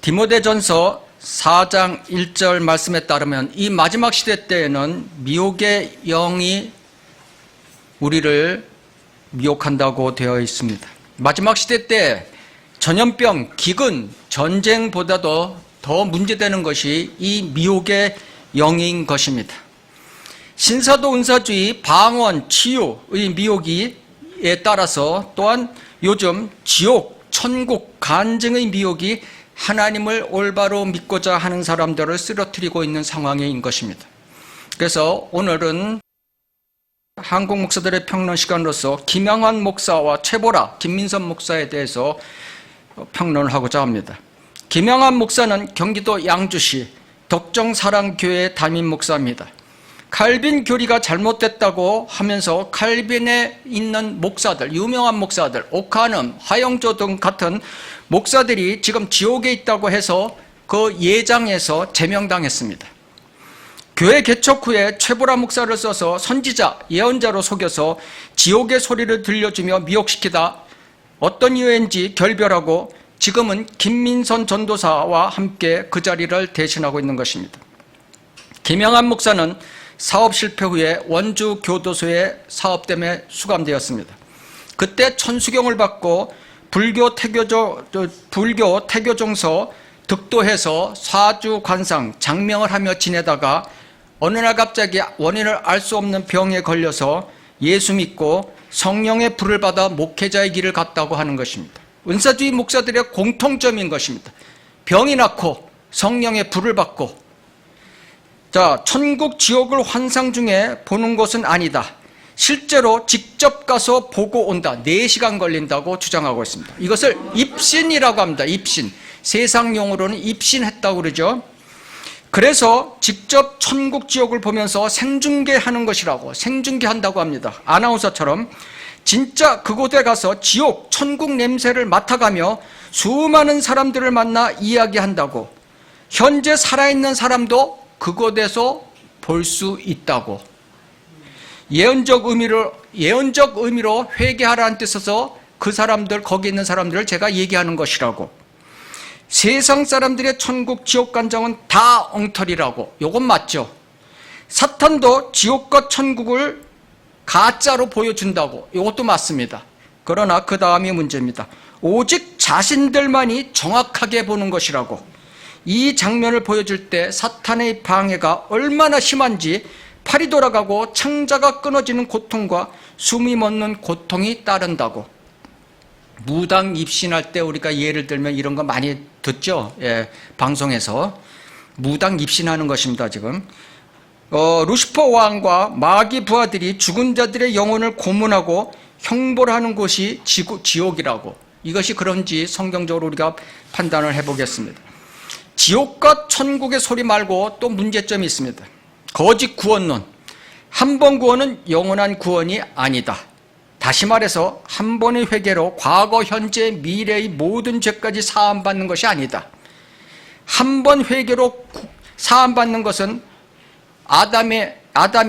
디모데전서 4장 1절 말씀에 따르면 이 마지막 시대 때에는 미혹의 영이 우리를 미혹한다고 되어 있습니다. 마지막 시대 때 전염병, 기근, 전쟁보다도 더 문제되는 것이 이 미혹의 영인 것입니다. 신사도 은사주의, 방언, 치유의 미혹에 따라서 또한 요즘 지옥, 천국, 간증의 미혹이 하나님을 올바로 믿고자 하는 사람들을 쓰러뜨리고 있는 상황인 것입니다. 그래서 오늘은 한국 목사들의 평론 시간으로서 김영환 목사와 최보라, 김민선 목사에 대해서 평론을 하고자 합니다. 김영환 목사는 경기도 양주시 덕정사랑교회 담임 목사입니다. 칼빈 교리가 잘못됐다고 하면서 칼빈에 있는 목사들, 유명한 목사들, 오카눔, 하영조 등 같은 목사들이 지금 지옥에 있다고 해서 그 예장에서 제명당했습니다. 교회 개척 후에 최보라 목사를 써서 선지자, 예언자로 속여서 지옥의 소리를 들려주며 미혹시키다 어떤 이유인지 결별하고 지금은 김민선 전도사와 함께 그 자리를 대신하고 있는 것입니다. 김영환 목사는 사업 실패 후에 원주 교도소에 사업 때문에 수감되었습니다. 그때 천수경을 받고 불교 태교종서 득도해서 사주 관상 장명을 하며 지내다가 어느 날 갑자기 원인을 알 수 없는 병에 걸려서 예수 믿고 성령의 불을 받아 목회자의 길을 갔다고 하는 것입니다. 은사주의 목사들의 공통점인 것입니다. 병이 낫고 성령의 불을 받고, 자, 천국 지옥을 환상 중에 보는 것은 아니다. 실제로 직접 가서 보고 온다. 4시간 걸린다고 주장하고 있습니다. 이것을 입신이라고 합니다. 입신. 세상 용어로는 입신했다고 그러죠. 그래서 직접 천국 지옥을 보면서 생중계하는 것이라고, 생중계한다고 합니다. 아나운서처럼 진짜 그곳에 가서 지옥, 천국 냄새를 맡아가며 수많은 사람들을 만나 이야기한다고, 현재 살아있는 사람도 그곳에서 볼 수 있다고, 예언적 의미로 회개하라는 뜻에서 그 사람들, 거기 있는 사람들을 제가 얘기하는 것이라고, 세상 사람들의 천국 지옥 간정은 다 엉터리라고. 요건 맞죠. 사탄도 지옥과 천국을 가짜로 보여준다고. 이것도 맞습니다. 그러나 그 다음이 문제입니다. 오직 자신들만이 정확하게 보는 것이라고. 이 장면을 보여줄 때 사탄의 방해가 얼마나 심한지 팔이 돌아가고 창자가 끊어지는 고통과 숨이 멎는 고통이 따른다고. 무당 입신할 때 우리가 예를 들면 이런 거 많이 듣죠. 예, 방송에서 무당 입신하는 것입니다. 지금 루시퍼 왕과 마귀 부하들이 죽은 자들의 영혼을 고문하고 형벌 하는 곳이 지옥이라고. 이것이 그런지 성경적으로 우리가 판단을 해보겠습니다. 지옥과 천국의 소리 말고 또 문제점이 있습니다. 거짓 구원론. 한 번 구원은 영원한 구원이 아니다. 다시 말해서 한 번의 회개로 과거, 현재, 미래의 모든 죄까지 사함받는 것이 아니다. 한 번 회개로 사함받는 것은 아담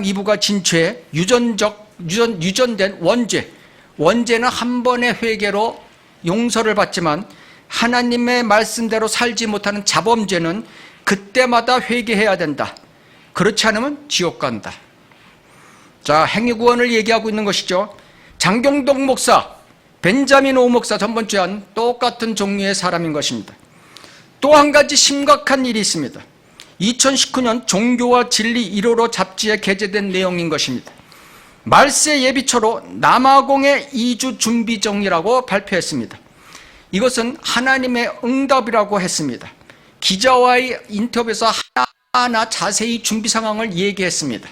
이브가 진 죄, 유전된 원죄는 한 번의 회개로 용서를 받지만 하나님의 말씀대로 살지 못하는 자범죄는 그때마다 회개해야 된다. 그렇지 않으면 지옥 간다. 자, 행위구원을 얘기하고 있는 것이죠. 장경동 목사, 벤자민 오 목사 전번주에 한 똑같은 종류의 사람인 것입니다. 또 한 가지 심각한 일이 있습니다. 2019년 종교와 진리 1호로 잡지에 게재된 내용인 것입니다. 말세 예비처로 남아공의 이주 준비정이라고 발표했습니다. 이것은 하나님의 응답이라고 했습니다. 기자와의 인터뷰에서 하나하나 자세히 준비 상황을 얘기했습니다.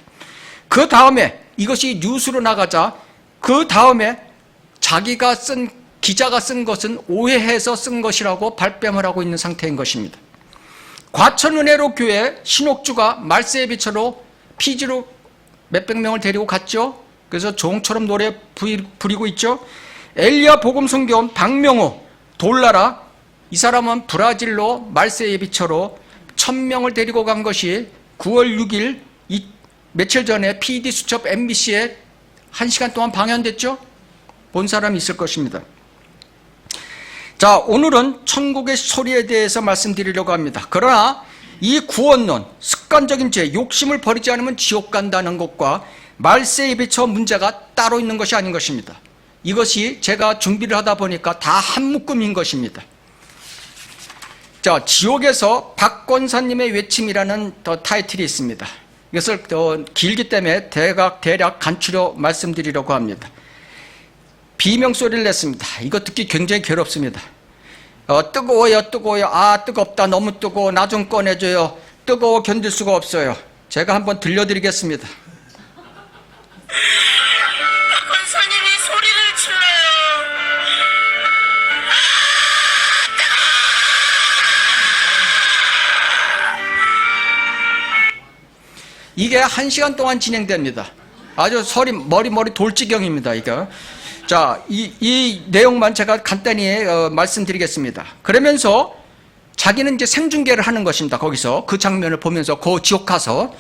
그 다음에 이것이 뉴스로 나가자 그 다음에 기자가 쓴 것은 오해해서 쓴 것이라고 발뺌을 하고 있는 상태인 것입니다. 과천은혜로 교회 신옥주가 말세 예비처로 피지로 몇백 명을 데리고 갔죠. 그래서 종처럼 노래 부리고 있죠. 엘리야 복음성교원 박명호 돌나라, 이 사람은 브라질로 말세 예비처로 1000명을 데리고 간 것이 9월 6일 며칠 전에 PD수첩1시간 동안 방영됐죠. 본 사람이 있을 것입니다. 자, 오늘은 천국의 소리에 대해서 말씀드리려고 합니다. 그러나 이 구원론, 습관적인 죄, 욕심을 버리지 않으면 지옥 간다는 것과 말세에 비춰 문제가 따로 있는 것이 아닌 것입니다. 이것이 제가 준비를 하다 보니까 다 한 묶음인 것입니다. 자, 지옥에서 박권사님의 외침이라는 타이틀이 있습니다. 이것을 길기 때문에 대략 간추려 말씀드리려고 합니다. 비명소리를 냈습니다. 이거 듣기 굉장히 괴롭습니다. 뜨거워요, 뜨거워요. 아, 뜨겁다. 너무 뜨거워. 나 좀 꺼내줘요. 뜨거워 견딜 수가 없어요. 제가 한번 들려드리겠습니다. 박권사님이 소리를 질러요. 이게 1시간 동안 진행됩니다. 아주 머리 돌지경입니다, 이거. 자, 이 내용만 제가 간단히 말씀드리겠습니다. 그러면서 자기는 이제 생중계를 하는 것입니다. 거기서 그 장면을 보면서 그 지옥 가서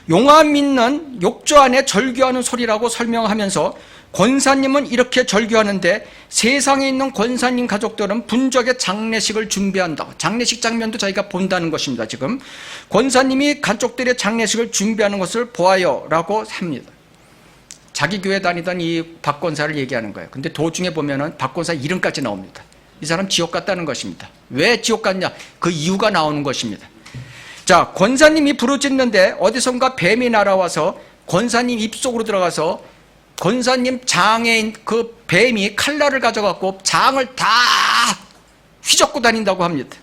용암 있는 욕조 안에 절규하는 소리라고 설명하면서 권사님은 이렇게 절규하는데 세상에 있는 권사님 가족들은 분적의 장례식을 준비한다. 장례식 장면도 자기가 본다는 것입니다. 지금 권사님이 가족들의 장례식을 준비하는 것을 보아요 라고 합니다. 자기 교회 다니던 이 박권사를 얘기하는 거예요. 근데 도중에 보면은 박권사 이름까지 나옵니다. 이 사람 지옥 갔다는 것입니다. 왜 지옥 갔냐? 그 이유가 나오는 것입니다. 자, 권사님이 부르짖는데 어디선가 뱀이 날아와서 권사님 입속으로 들어가서 권사님 장에 그 뱀이 칼날을 가져갖고 장을 다 휘젓고 다닌다고 합니다.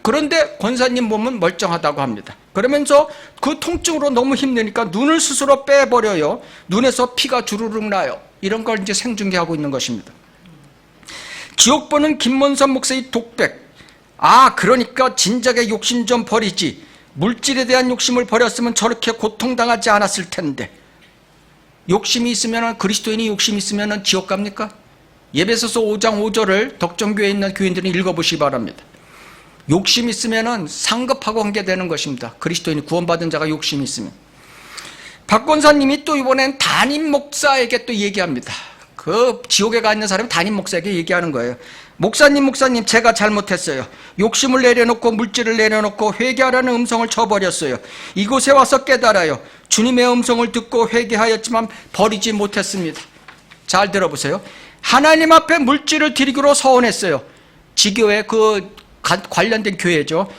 그런데 권사님 몸은 멀쩡하다고 합니다. 그러면서 그 통증으로 너무 힘드니까 눈을 스스로 빼버려요. 눈에서 피가 주르륵 나요. 이런 걸 이제 생중계하고 있는 것입니다. 지옥 보는 김문선 목사의 독백. 아, 그러니까 진작에 욕심 좀 버리지. 물질에 대한 욕심을 버렸으면 저렇게 고통당하지 않았을 텐데. 욕심이 있으면, 그리스도인이 욕심이 있으면 지옥 갑니까? 예배소서 5장 5절을 덕정교회에 있는 교인들은 읽어보시기 바랍니다. 욕심 있으면 상급하고 관계되는 것입니다. 그리스도인이 구원받은 자가 욕심이 있으면. 박 권사님이 또 이번엔 담임 목사에게 또 얘기합니다. 그 지옥에 가 있는 사람이 담임 목사에게 얘기하는 거예요. 목사님, 제가 잘못했어요. 욕심을 내려놓고 물질을 내려놓고 회개하라는 음성을 쳐버렸어요. 이곳에 와서 깨달아요. 주님의 음성을 듣고 회개하였지만 버리지 못했습니다. 잘 들어보세요. 하나님 앞에 물질을 드리기로 서원했어요. 지교회 관련된 교회죠.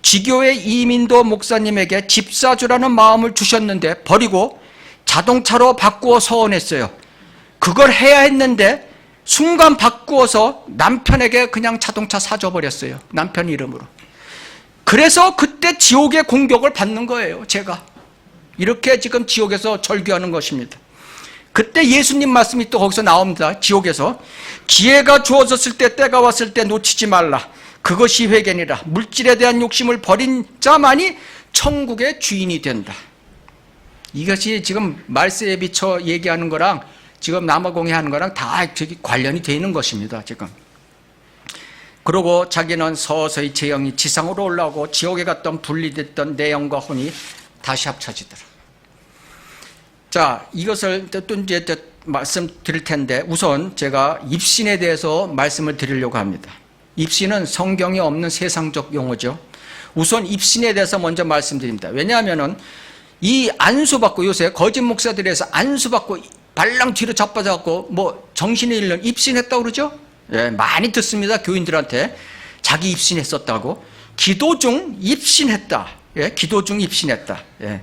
지교회 이민도 목사님에게 집 사주라는 마음을 주셨는데 버리고 자동차로 바꾸어 서원했어요. 그걸 해야 했는데 순간 바꾸어서 남편에게 그냥 자동차 사줘버렸어요. 남편 이름으로. 그래서 그때 지옥의 공격을 받는 거예요. 제가 이렇게 지금 지옥에서 절규하는 것입니다. 그때 예수님 말씀이 또 거기서 나옵니다. 지옥에서 기회가 주어졌을 때, 때가 왔을 때 놓치지 말라. 그것이 회개니라. 물질에 대한 욕심을 버린 자만이 천국의 주인이 된다. 이것이 지금 말세에 비춰 얘기하는 거랑 지금 남아공회 하는 거랑 다 관련이 되어 있는 것입니다. 지금. 그러고 자기는 서서히 제 영이 지상으로 올라오고 지옥에 갔던 분리됐던 내 영과 혼이 다시 합쳐지더라. 자, 이것을 또 이제 말씀드릴 텐데 우선 제가 입신에 대해서 말씀을 드리려고 합니다. 입신은 성경에 없는 세상적 용어죠. 우선 입신에 대해서 먼저 말씀드립니다. 왜냐하면은 이 안수받고 요새 거짓 목사들에서 안수받고 발랑 뒤로 자빠져갖고 뭐 정신이 잃는 입신했다고 그러죠? 예, 많이 듣습니다. 교인들한테 자기 입신했었다고. 기도 중 입신했다. 예, 기도 중 입신했다. 예.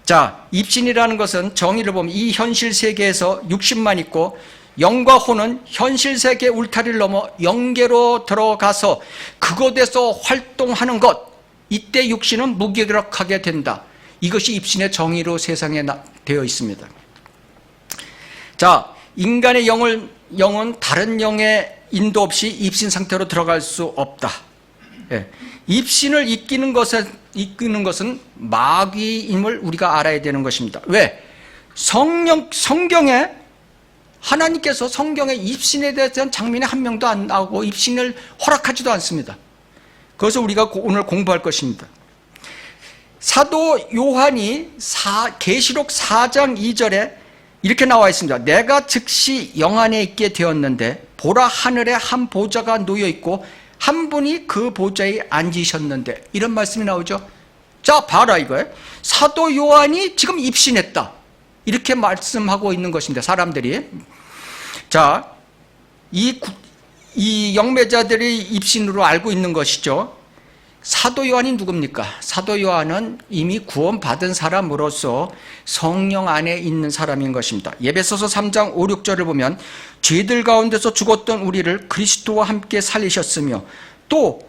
자, 입신이라는 것은 정의를 보면 이 현실 세계에서 육신만 있고 영과 혼은 현실 세계 울타리를 넘어 영계로 들어가서 그곳에서 활동하는 것. 이때 육신은 무기력하게 된다. 이것이 입신의 정의로 세상에 되어 있습니다. 자, 인간의 영은 다른 영의 인도 없이 입신 상태로 들어갈 수 없다. 예. 입신을 이끄는 것은 마귀임을 우리가 알아야 되는 것입니다. 왜? 성경에 하나님께서 성경에 입신에 대한 장면이 한 명도 안 나오고 입신을 허락하지도 않습니다. 그것을 우리가 오늘 공부할 것입니다. 사도 요한이 계시록 4장 2절에 이렇게 나와 있습니다. 내가 즉시 영 안에 있게 되었는데 보라 하늘에 한 보좌가 놓여 있고 한 분이 그 보좌에 앉으셨는데, 이런 말씀이 나오죠. 자, 봐라 이거예요. 사도 요한이 지금 입신했다, 이렇게 말씀하고 있는 것입니다. 사람들이. 자, 이 영매자들이 입신으로 알고 있는 것이죠. 사도 요한이 누굽니까? 사도 요한은 이미 구원받은 사람으로서 성령 안에 있는 사람인 것입니다. 예배소서 3장 5, 6절을 보면 죄들 가운데서 죽었던 우리를 그리스도와 함께 살리셨으며 또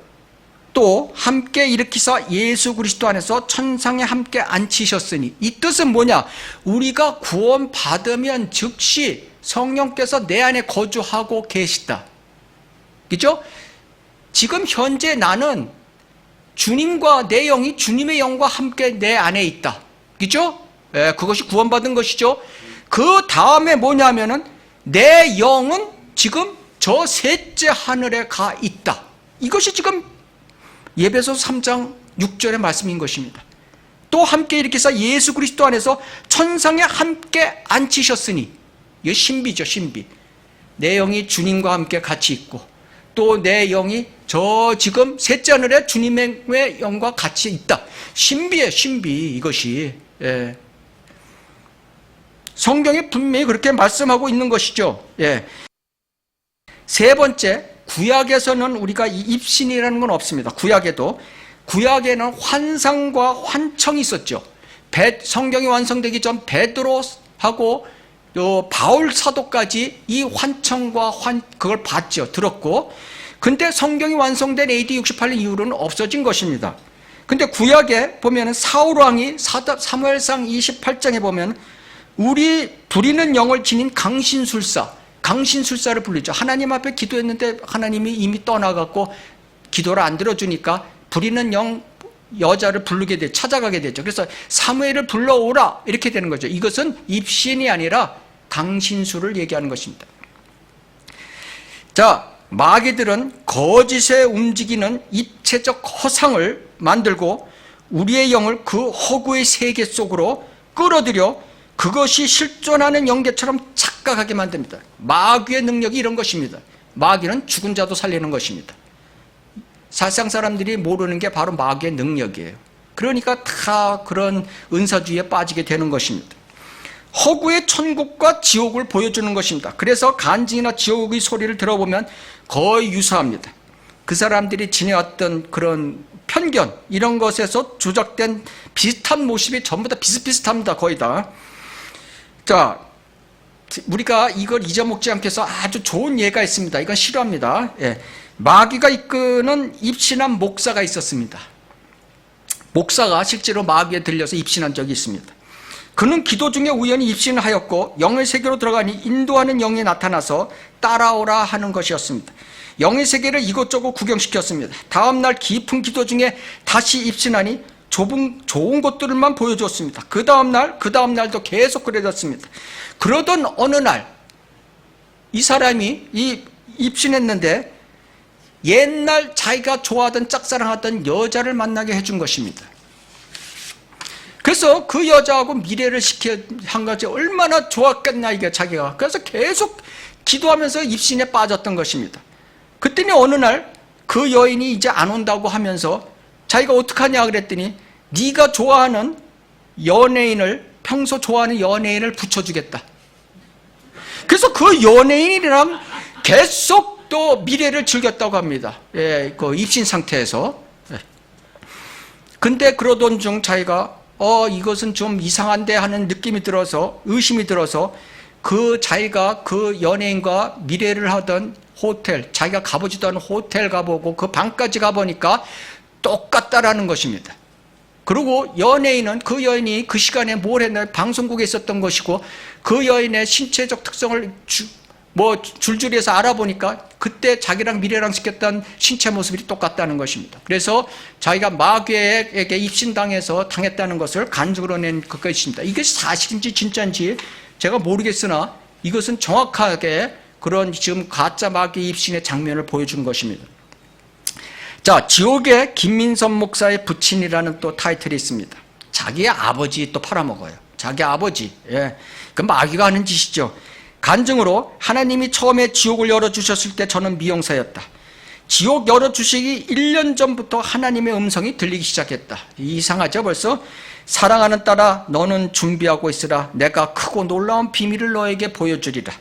함께 일으키사 예수 그리스도 안에서 천상에 함께 앉히셨으니, 이 뜻은 뭐냐? 우리가 구원받으면 즉시 성령께서 내 안에 거주하고 계시다. 그죠? 지금 현재 나는 주님과 내 영이 주님의 영과 함께 내 안에 있다. 그죠? 예, 그것이 구원받은 것이죠. 그 다음에 뭐냐면은 내 영은 지금 저 셋째 하늘에 가 있다. 이것이 지금 예배소서 3장 6절의 말씀인 것입니다. 또 함께 일으키사 예수 그리스도 안에서 천상에 함께 앉히셨으니, 이거 신비죠, 신비. 내 영이 주님과 함께 같이 있고 또 내 영이 저 지금 셋째 하늘에 주님의 영과 같이 있다. 신비예요, 신비. 이것이. 예. 성경이 분명히 그렇게 말씀하고 있는 것이죠. 예. 세 번째, 구약에서는 우리가 이 입신이라는 건 없습니다. 구약에는 환상과 환청이 있었죠. 성경이 완성되기 전 베드로하고 바울 사도까지 이 환청과 그걸 봤죠. 들었고. 근데 성경이 완성된 AD 68년 이후로는 없어진 것입니다. 근데 구약에 보면은 사울 왕이 사무엘상 28장에 보면 우리 부리는 영을 지닌 강신술사를 부르죠. 하나님 앞에 기도했는데 하나님이 이미 떠나갔고 기도를 안 들어주니까 부리는 영 여자를 부르게 돼, 찾아가게 되죠. 그래서 사무엘을 불러오라, 이렇게 되는 거죠. 이것은 입신이 아니라 강신술을 얘기하는 것입니다. 자, 마귀들은 거짓에 움직이는 입체적 허상을 만들고 우리의 영을 그 허구의 세계 속으로 끌어들여 그것이 실존하는 영계처럼 착각하게 만듭니다. 마귀의 능력이 이런 것입니다. 마귀는 죽은 자도 살리는 것입니다. 사상 사람들이 모르는 게 바로 마귀의 능력이에요. 그러니까 다 그런 은사주의에 빠지게 되는 것입니다. 허구의 천국과 지옥을 보여주는 것입니다. 그래서 간증이나 지옥의 소리를 들어보면 거의 유사합니다. 그 사람들이 지내왔던 그런 편견, 이런 것에서 조작된 비슷한 모습이 전부 다 비슷비슷합니다. 거의 다. 자, 우리가 이걸 잊어먹지 않기 위해서 아주 좋은 예가 있습니다. 이건 싫어합니다. 예. 마귀가 이끄는 입신한 목사가 있었습니다. 목사가 실제로 마귀에 들려서 입신한 적이 있습니다. 그는 기도 중에 우연히 입신을 하였고 영의 세계로 들어가니 인도하는 영이 나타나서 따라오라 하는 것이었습니다. 영의 세계를 이것저것 구경시켰습니다. 다음날 깊은 기도 중에 다시 입신하니 좋은 것들만 보여줬습니다. 그 다음날도 계속 그래졌습니다. 그러던 어느 날 이 사람이 입신했는데 옛날 자기가 좋아하던 짝사랑하던 여자를 만나게 해준 것입니다. 그래서 그 여자하고 미래를 한 것이 얼마나 좋았겠나, 이게 자기가. 그래서 계속 기도하면서 입신에 빠졌던 것입니다. 그랬더니 어느 날 그 여인이 이제 안 온다고 하면서 자기가 어떡하냐 그랬더니 네가 좋아하는 평소 좋아하는 연예인을 붙여주겠다. 그래서 그 연예인이랑 계속 또 미래를 즐겼다고 합니다. 예, 그 입신 상태에서. 예. 근데 그러던 중 자기가 이것은 좀 이상한데 하는 느낌이 들어서, 의심이 들어서 자기가 그 연예인과 미래를 하던 호텔, 자기가 가보지도 않은 호텔 가보고 그 방까지 가보니까 똑같다라는 것입니다. 그리고 그 여인이 그 시간에 뭘 했나, 방송국에 있었던 것이고 그 여인의 신체적 특성을 줄줄이 해서 알아보니까 그때 자기랑 미래랑 시켰던 신체 모습이 똑같다는 것입니다. 그래서 자기가 마귀에게 입신당해서 당했다는 것을 간증으로 낸 것입니다. 이것이 사실인지 진짜인지 제가 모르겠으나 이것은 정확하게 그런 지금 가짜 마귀 입신의 장면을 보여준 것입니다. 자, 지옥의 김민선 목사의 부친이라는 또 타이틀이 있습니다. 자기의 아버지 또 팔아먹어요. 자기 아버지. 예. 그 마귀가 하는 짓이죠. 간증으로 하나님이 처음에 지옥을 열어주셨을 때 저는 미용사였다. 지옥 열어주시기 1년 전부터 하나님의 음성이 들리기 시작했다. 이상하죠 벌써? 사랑하는 딸아 너는 준비하고 있으라. 내가 크고 놀라운 비밀을 너에게 보여주리라.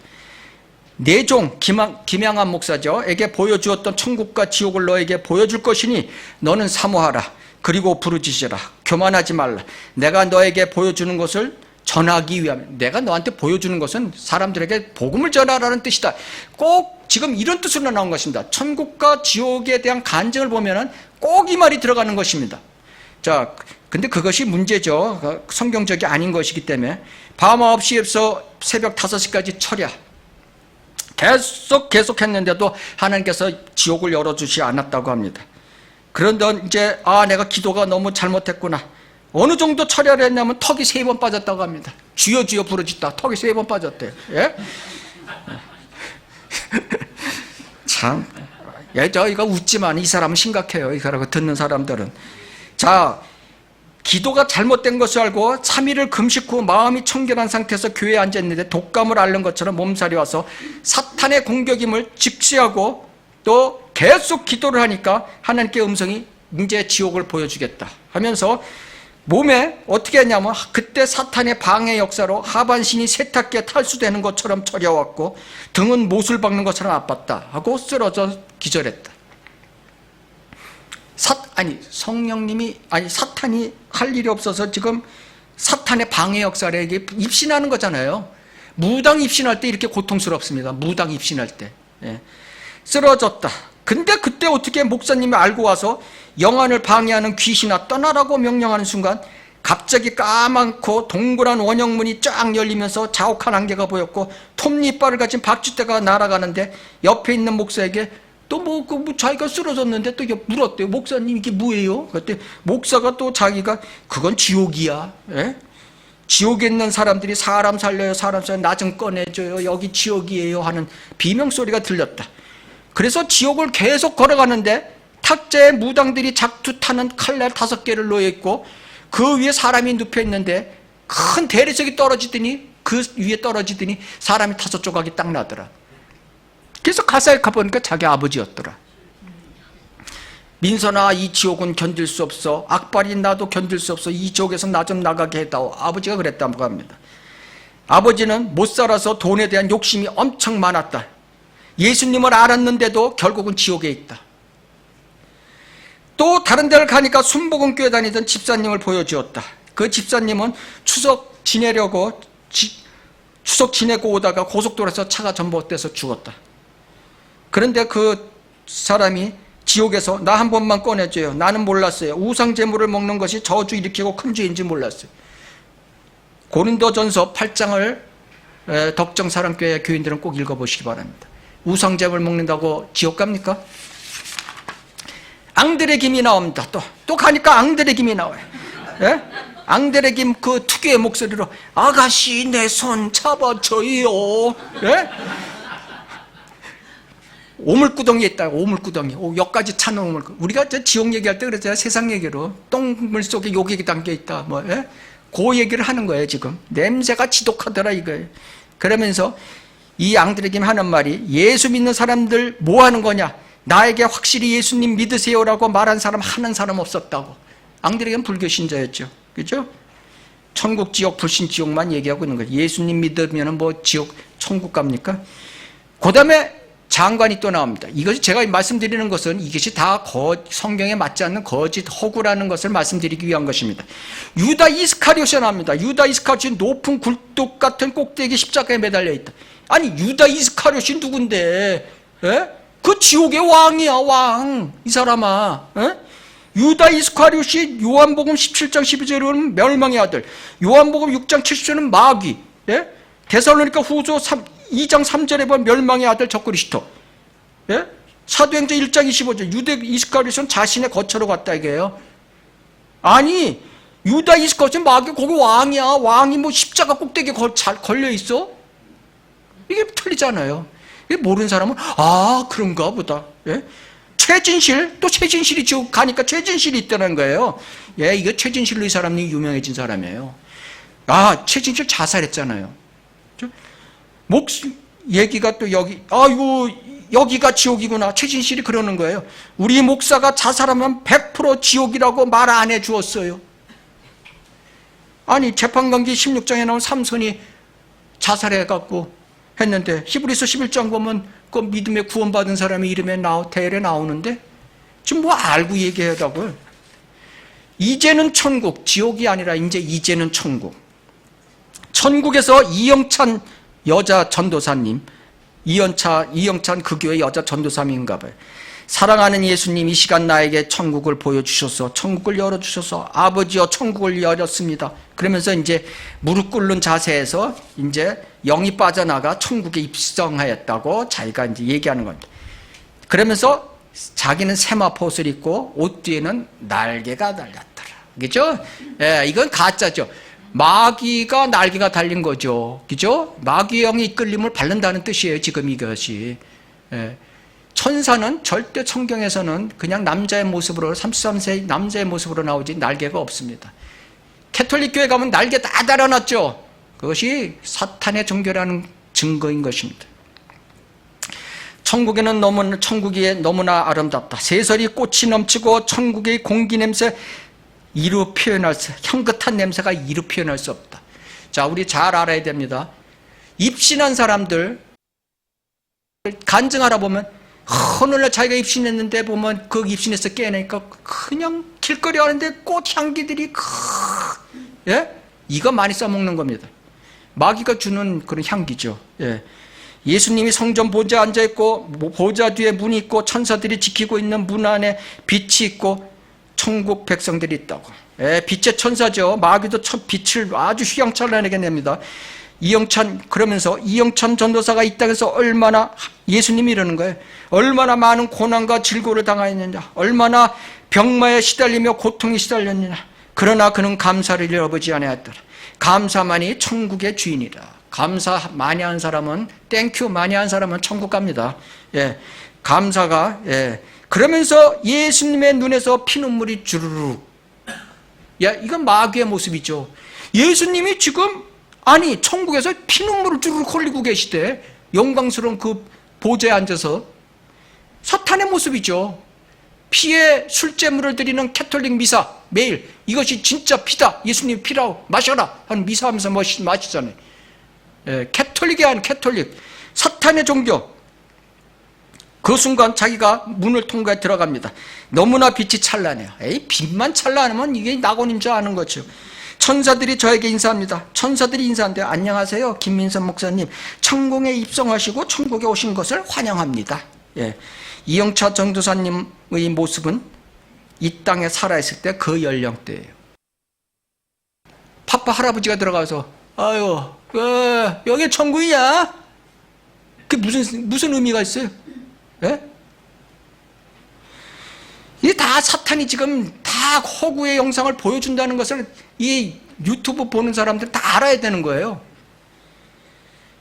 내종 김양한 목사죠. 에게 보여주었던 천국과 지옥을 너에게 보여줄 것이니 너는 사모하라. 그리고 부르짖으라. 교만하지 말라. 내가 너에게 보여주는 것을 전하기 위함. 내가 너한테 보여주는 것은 사람들에게 복음을 전하라는 뜻이다. 꼭 지금 이런 뜻으로 나온 것입니다. 천국과 지옥에 대한 간증을 보면은 꼭 이 말이 들어가는 것입니다. 자, 근데 그것이 문제죠. 성경적이 아닌 것이기 때문에 밤 9시에서 새벽 5시까지 철야. 계속 했는데도 하나님께서 지옥을 열어주지 않았다고 합니다. 그런데 이제 내가 기도가 너무 잘못했구나. 어느 정도 철야를 했냐면 턱이 3번 빠졌다고 합니다. 주여 주여 부르짖다 턱이 3번 빠졌대요. 예? 참, 이거 웃지만 이 사람은 심각해요. 이 사람 듣는 사람들은. 자, 기도가 잘못된 것을 알고 3일을 금식 후 마음이 청결한 상태에서 교회에 앉아있는데 독감을 앓는 것처럼 몸살이 와서 사탄의 공격임을 직시하고 또 계속 기도를 하니까 하나님께 음성이 이제 지옥을 보여주겠다 하면서 몸에 어떻게 했냐면 그때 사탄의 방해 역사로 하반신이 세탁기에 탈수되는 것처럼 저려왔고 등은 못을 박는 것처럼 아팠다 하고 쓰러져 기절했다. 사탄이 할 일이 없어서 지금 사탄의 방해 역사를 이게 입신하는 거잖아요. 무당 입신할 때 이렇게 고통스럽습니다. 무당 입신할 때. 예. 쓰러졌다. 근데 그때 어떻게 목사님이 알고 와서 영안을 방해하는 귀신아 떠나라고 명령하는 순간 갑자기 까맣고 동그란 원형문이 쫙 열리면서 자욱한 안개가 보였고 톱니바를 가진 박쥐떼가 날아가는데 옆에 있는 목사에게 또 자기가 쓰러졌는데 또 물었대요. 목사님 이게 뭐예요? 그때 목사가 또 자기가 그건 지옥이야. 예? 지옥에 있는 사람들이 사람 살려요. 나 좀 꺼내줘요. 여기 지옥이에요 하는 비명소리가 들렸다. 그래서 지옥을 계속 걸어가는데 탁자에 무당들이 작두 타는 칼날 5개를 놓여있고 그 위에 사람이 눕혀있는데 큰 대리석이 떨어지더니 그 위에 떨어지더니 사람이 5조각이 딱 나더라. 그래서 가사에 가보니까 자기 아버지였더라. 민선아 이 지옥은 견딜 수 없어. 악발이 나도 견딜 수 없어. 이 지옥에서 나 좀 나가게 해다오. 아버지가 그랬다고 합니다. 아버지는 못 살아서 돈에 대한 욕심이 엄청 많았다. 예수님을 알았는데도 결국은 지옥에 있다. 또 다른 데를 가니까 순복음교회 다니던 집사님을 보여주었다. 그 집사님은 추석 지내고 오다가 고속도로에서 차가 전복돼서 죽었다. 그런데 그 사람이 지옥에서 나 한 번만 꺼내줘요. 나는 몰랐어요. 우상제물을 먹는 것이 저주 일으키고 큰 죄인지 몰랐어요. 고린도전서 8장을 덕정사랑교회 교인들은 꼭 읽어보시기 바랍니다. 우상제물 먹는다고 지옥 갑니까? 앙드레 김이 나옵니다. 또 가니까 앙드레 김이 나와요. 예? 앙드레 김 그 특유의 목소리로 아가씨 내 손 잡아줘요. 예? 오물구덩이에 있다. 오물구덩이. 여기까지 차는 오물구덩이. 우리가 지옥 얘기할 때 그랬잖아요. 세상 얘기로 똥물 속에 욕이 담겨 있다. 예? 그 얘기를 하는 거예요. 지금 냄새가 지독하더라 이거예요. 그러면서 이 앙드레 김 하는 말이 예수 믿는 사람들 뭐 하는 거냐? 나에게 확실히 예수님 믿으세요라고 말한 사람 하는 사람 없었다고. 앙드레 김은 불교 신자였죠. 그죠? 천국, 지옥, 불신, 지옥만 얘기하고 있는 거예요. 예수님 믿으면 뭐 지옥, 천국 갑니까? 그 다음에 장관이 또 나옵니다. 이것이 제가 말씀드리는 것은 이것이 다 성경에 맞지 않는 거짓, 허구라는 것을 말씀드리기 위한 것입니다. 유다 이스카리ot이 나옵니다. 유다 이스카리ot이 높은 굴뚝 같은 꼭대기 십자가에 매달려 있다. 아니 유다 이스카리ot이 누군데? 에? 그 지옥의 왕이야 왕. 이 사람아. 에? 유다 이스카리ot이 요한복음 17장 12절은 멸망의 아들, 요한복음 6장 70절은 마귀, 예? 데살로니가 후서 2장 3절에 보면 멸망의 아들 적그리스도, 예? 사도행전 1장 25절 유다 이스카리ot은 자신의 거처로 갔다 이게요. 아니 유다 이스카리ot은 마귀 거기 왕이야. 왕이 뭐 십자가 꼭대기에 잘 걸려 있어? 이게 틀리잖아요. 이게 모르는 사람은 그런가 보다. 예? 최진실이 지금 가니까 최진실이 있다는 거예요. 예, 이거 최진실로 이 사람이 유명해진 사람이에요. 최진실 자살했잖아요. 얘기가 또 여기, 아이고, 여기가 지옥이구나. 최진실이 그러는 거예요. 우리 목사가 자살하면 100% 지옥이라고 말 안 해 주었어요. 아니, 재판관기 16장에 나온 삼손이 자살해갖고 했는데, 히브리서 11장 보면 그 믿음에 구원받은 사람의 이름에 대열에 나오는데, 지금 뭐 알고 얘기하다고요. 이제는 천국, 지옥이 아니라 이제는 천국. 천국에서 이영찬 여자 전도사님, 이영찬 그 교회 여자 전도사님인가 봐요. 사랑하는 예수님, 이 시간 나에게 천국을 보여주셔서, 천국을 열어주셔서, 아버지여 천국을 열었습니다. 그러면서 이제 무릎 꿇는 자세에서 이제 영이 빠져나가 천국에 입성하였다고 자기가 이제 얘기하는 겁니다. 그러면서 자기는 세마포옷을 입고 옷 뒤에는 날개가 달렸더라. 그죠? 예, 이건 가짜죠. 마귀가 날개가 달린 거죠. 그죠? 마귀의 영이 이끌림을 받는다는 뜻이에요, 지금 이것이. 예. 천사는 절대 성경에서는 그냥 남자의 모습으로, 33세 남자의 모습으로 나오지 날개가 없습니다. 캐톨릭 교회 가면 날개 다 달아놨죠. 그것이 사탄의 종교라는 증거인 것입니다. 천국이 너무나 아름답다. 세설이 꽃이 넘치고 천국의 공기 냄새 이루 표현할 수, 향긋한 냄새가 이루 표현할 수 없다. 자, 우리 잘 알아야 됩니다. 입신한 사람들 간증하라 보면 어느 날 자기가 입신했는데 보면 그 입신에서 깨내니까 그냥 길거리 가는데 꽃향기들이 예? 이거 많이 써먹는 겁니다. 마귀가 주는 그런 향기죠. 예. 예수님이 성전 보좌에 앉아있고 보좌 뒤에 문이 있고 천사들이 지키고 있는 문 안에 빛이 있고 천국 백성들이 있다고. 예, 빛의 천사죠. 마귀도 빛을 아주 휘황찬란하게 냅니다. 그러면서 이영찬 전도사가 이 땅에서 얼마나, 예수님이 이러는 거예요. 얼마나 많은 고난과 질고를 당하였느냐, 얼마나 병마에 시달리며 고통에 시달렸느냐. 그러나 그는 감사를 잃어버리지 아니하였더라. 감사만이 천국의 주인이라. 감사 많이 한 사람은, 땡큐 많이 한 사람은 천국 갑니다. 예, 감사가, 예. 그러면서 예수님의 눈에서 피눈물이 주르륵. 야, 이건 마귀의 모습이죠. 예수님이 지금, 아니, 천국에서 피눈물을 주르륵 흘리고 계시대. 영광스러운 그 보좌에 앉아서. 사탄의 모습이죠. 피에 술제물을 드리는 캐톨릭 미사, 매일 이것이 진짜 피다, 예수님 피라고 마셔라 하는 미사하면서 마시잖아요. 예, 캐톨릭이 아닌 캐톨릭, 사탄의 종교. 그 순간 자기가 문을 통과해 들어갑니다. 너무나 빛이 찬란해요. 에이, 빛만 찬란하면 이게 낙원인 줄 아는 거죠. 천사들이 저에게 인사합니다. 천사들이 인사한대요. 안녕하세요, 김민선 목사님. 천국에 입성하시고 천국에 오신 것을 환영합니다. 예. 이영차 전도사님의 모습은 이 땅에 살아있을 때 그 연령대예요. 파파 할아버지가 들어가서, 아유, 여기 천국이야? 그게 무슨 의미가 있어요? 예? 이게 다 사탄이 지금 다 허구의 영상을 보여준다는 것을 이 유튜브 보는 사람들 다 알아야 되는 거예요.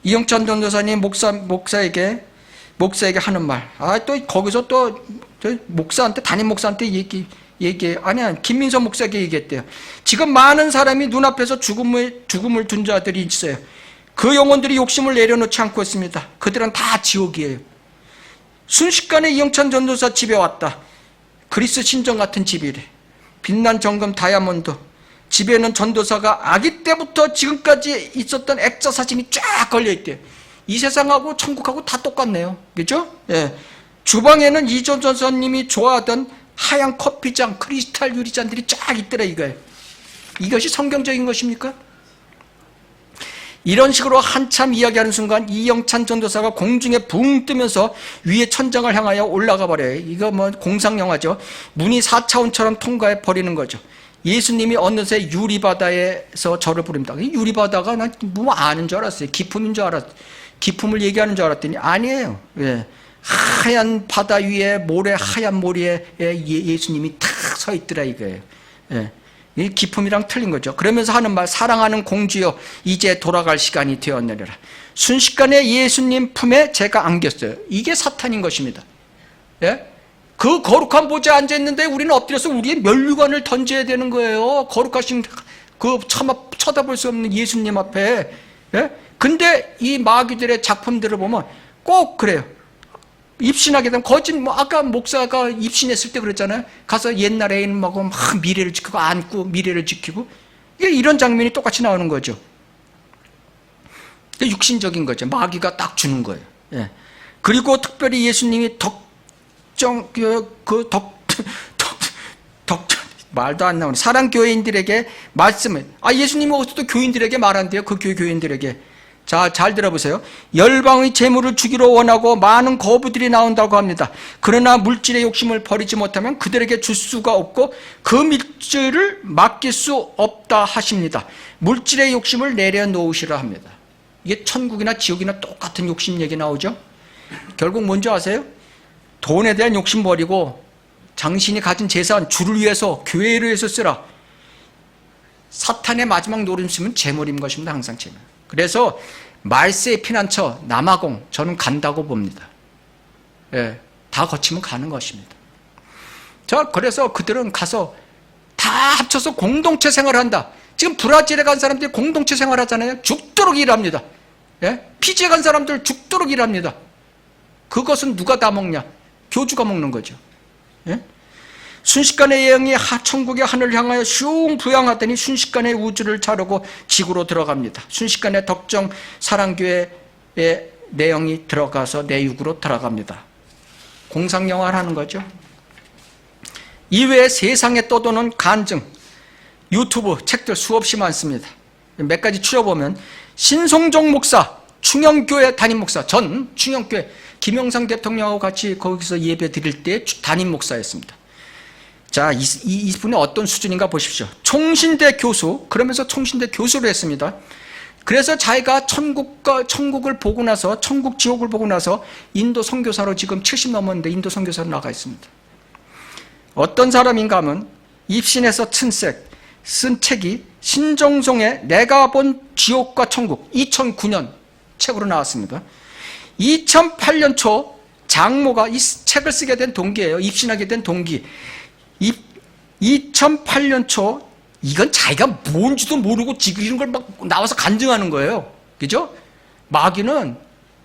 이영찬 전도사님 목사에게 하는 말. 또 거기서 또 목사한테, 담임 목사한테 아니야, 김민선 목사에게 얘기했대요. 지금 많은 사람이 눈앞에서 죽음을 둔 자들이 있어요. 그 영혼들이 욕심을 내려놓지 않고 있습니다. 그들은 다 지옥이에요. 순식간에 이영찬 전도사 집에 왔다. 그리스 신전 같은 집이래. 빛난 정금 다이아몬드. 집에는 전도사가 아기 때부터 지금까지 있었던 액자 사진이 쫙 걸려있대요. 이 세상하고 천국하고 다 똑같네요. 그죠? 예. 주방에는 이 전도사님이 좋아하던 하얀 커피잔, 크리스탈 유리잔들이 쫙 있더라 이거예요. 이것이 성경적인 것입니까? 이런 식으로 한참 이야기하는 순간 이영찬 전도사가 공중에 붕 뜨면서 위에 천장을 향하여 올라가 버려요. 이거 뭐 공상영화죠. 문이 4차원처럼 통과해 버리는 거죠. 예수님이 어느새 유리바다에서 저를 부릅니다. 유리바다가 난 뭐 아는 줄 알았어요. 기품인 줄 알았어요. 기품을 얘기하는 줄 알았더니 아니에요. 예. 하얀 바다 위에 하얀 모래에 예수님이 탁 서 있더라 이거예요. 예. 이 기품이랑 틀린 거죠. 그러면서 하는 말, 사랑하는 공주여, 이제 돌아갈 시간이 되었느니라. 순식간에 예수님 품에 제가 안겼어요. 이게 사탄인 것입니다. 예? 그 거룩한 보좌에 앉아있는데 우리는 엎드려서 우리의 면류관을 던져야 되는 거예요. 거룩하신 그 차마 쳐다볼 수 없는 예수님 앞에. 예? 근데 이 마귀들의 작품들을 보면 꼭 그래요. 입신하게 되면 아까 목사가 입신했을 때 그랬잖아요. 가서 옛날에 막 미래를 지키고 안고 미래를 지키고 이런 장면이 똑같이 나오는 거죠. 육신적인 거죠. 마귀가 딱 주는 거예요. 예. 그리고 특별히 예수님이 말도 안 나오는 사랑교회인들에게 말씀을, 예수님이 어디서도 교인들에게 말한대요. 그 교인들에게. 자, 잘 들어보세요. 열방의 재물을 주기로 원하고 많은 거부들이 나온다고 합니다. 그러나 물질의 욕심을 버리지 못하면 그들에게 줄 수가 없고 그 물질을 맡길 수 없다 하십니다. 물질의 욕심을 내려놓으시라 합니다. 이게 천국이나 지옥이나 똑같은 욕심 얘기 나오죠. 결국 뭔지 아세요? 돈에 대한 욕심 버리고 당신이 가진 재산 주를 위해서, 교회를 위해서 쓰라. 사탄의 마지막 노림수는 재물인 것입니다. 항상 재물. 그래서 말세의 피난처 남아공 저는 간다고 봅니다. 예, 다 거치면 가는 것입니다. 자, 그래서 그들은 가서 다 합쳐서 공동체 생활한다. 지금 브라질에 간 사람들이 공동체 생활하잖아요. 죽도록 일합니다. 예? 피지에 간 사람들 죽도록 일합니다. 그것은 누가 다 먹냐? 교주가 먹는 거죠. 예? 순식간에 영이 천국의 하늘을 향하여 슝 부양하더니 순식간에 우주를 자르고 지구로 들어갑니다. 순식간에 덕정 사랑교회의 내용이 들어가서 내육으로 들어갑니다. 공상영화를 하는 거죠. 이외에 세상에 떠도는 간증, 유튜브, 책들 수없이 많습니다. 몇 가지 추려보면 신송종 목사, 충영교회 담임 목사, 전 충영교회 김영삼 대통령하고 같이 거기서 예배 드릴 때 담임 목사였습니다. 자, 이분이 어떤 수준인가 보십시오. 총신대 교수, 그러면서 총신대 교수를 했습니다. 그래서 자기가 천국을 보고 나서, 천국 지옥을 보고 나서 인도 선교사로 지금 70 넘었는데 인도 선교사로 나가 있습니다. 어떤 사람인가 하면 입신에서 쓴 책이 신정송의 내가 본 지옥과 천국 2009년 책으로 나왔습니다. 2008년 초 장모가 이 책을 쓰게 된 동기예요. 입신하게 된 동기. 2008년 초 이건 자기가 뭔지도 모르고 지금 이런 걸 막 나와서 간증하는 거예요. 그죠? 마귀는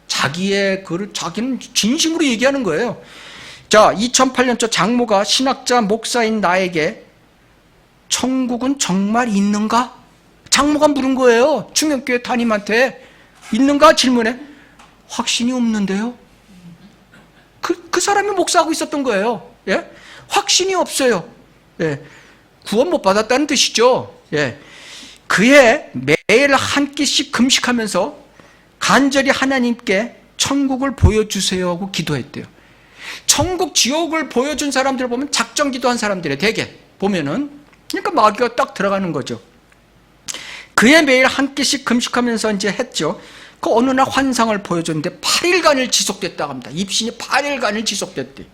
자기는 진심으로 얘기하는 거예요. 자, 2008년 초 장모가 신학자 목사인 나에게 천국은 정말 있는가? 장모가 물은 거예요. 충영교회 담임한테 있는가? 질문에 확신이 없는데요. 그 사람이 목사하고 있었던 거예요. 예? 확신이 없어요. 예. 구원 못 받았다는 뜻이죠. 예. 그해 매일 한 끼씩 금식하면서 간절히 하나님께 천국을 보여주세요 하고 기도했대요. 천국, 지옥을 보여준 사람들 보면 작정 기도한 사람들이에요. 대개 보면은. 그러니까 마귀가 딱 들어가는 거죠. 그해 매일 한 끼씩 금식하면서 이제 했죠. 그 어느 날 환상을 보여줬는데 8일간을 지속됐다고 합니다. 입신이 8일간을 지속됐대요.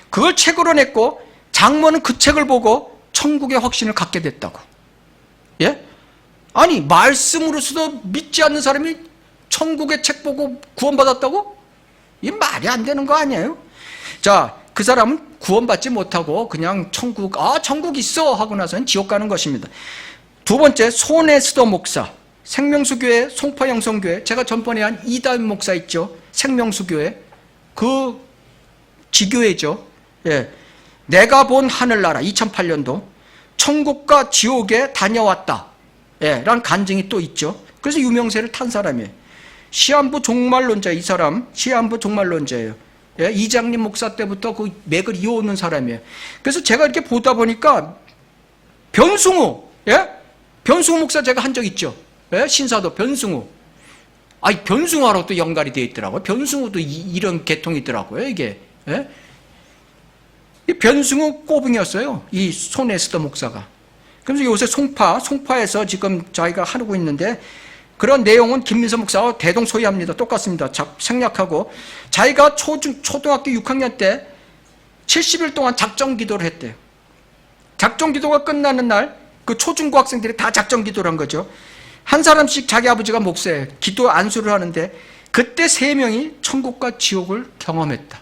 그걸 책으로 냈고 장모는 그 책을 보고 천국의 확신을 갖게 됐다고. 예? 아니, 말씀으로서도 믿지 않는 사람이 천국의 책 보고 구원받았다고? 이 말이 안 되는 거 아니에요? 자, 그 사람은 구원받지 못하고 그냥 천국 있어 하고 나서는 지옥 가는 것입니다. 두 번째, 손에스더 목사, 생명수교회, 송파영성교회, 제가 전번에 한 이다임 목사 있죠. 생명수교회, 그 지교회죠. 예. 내가 본 하늘나라 2008년도 천국과 지옥에 다녀왔다. 예, 라는 간증이 또 있죠. 그래서 유명세를 탄 사람이에요. 시한부 종말론자, 이 사람 시한부 종말론자예요. 예, 이장님 목사 때부터 그 맥을 이어오는 사람이에요. 그래서 제가 이렇게 보다 보니까 변승우, 예? 변승우 목사 제가 한 적 있죠. 예? 신사도 변승우. 변승우하고 또 연관이 되어 있더라고요. 변승우도 이런 계통이 있더라고요, 이게. 예? 이 변승우 꼬붕이었어요. 이 손에스더 목사가. 그래서 요새 송파에서 지금 저희가 하고 있는데 그런 내용은 김민서 목사와 대동소이합니다. 똑같습니다. 생략하고 자기가 초등학교 6학년 때 70일 동안 작정 기도를 했대요. 작정 기도가 끝나는 날 그 초중고 학생들이 다 작정 기도를 한 거죠. 한 사람씩 자기 아버지가 목사예요. 기도 안수를 하는데 그때 3명이 천국과 지옥을 경험했다.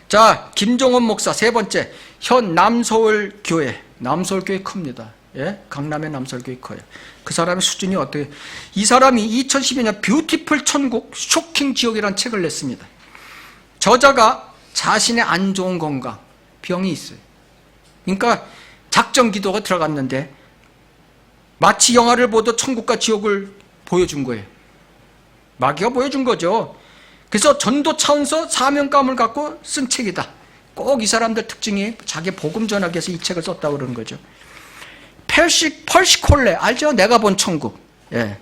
자, 김종원 목사 세 번째, 현 남서울교회. 남서울교회 큽니다. 예? 강남의 남서울교회 커요. 그 사람의 수준이 어떻게, 이 사람이 2012년 뷰티풀 천국 쇼킹 지옥이라는 책을 냈습니다. 저자가 자신의 안 좋은 건강, 병이 있어요. 그러니까 작전 기도가 들어갔는데 마치 영화를 보듯 천국과 지옥을 보여준 거예요. 마귀가 보여준 거죠. 그래서 전도 차원서 사명감을 갖고 쓴 책이다. 꼭 이 사람들 특징이 자기 복음 전하기 위해서 이 책을 썼다고 그러는 거죠. 펄시 콜레 알죠? 내가 본 천국. 예.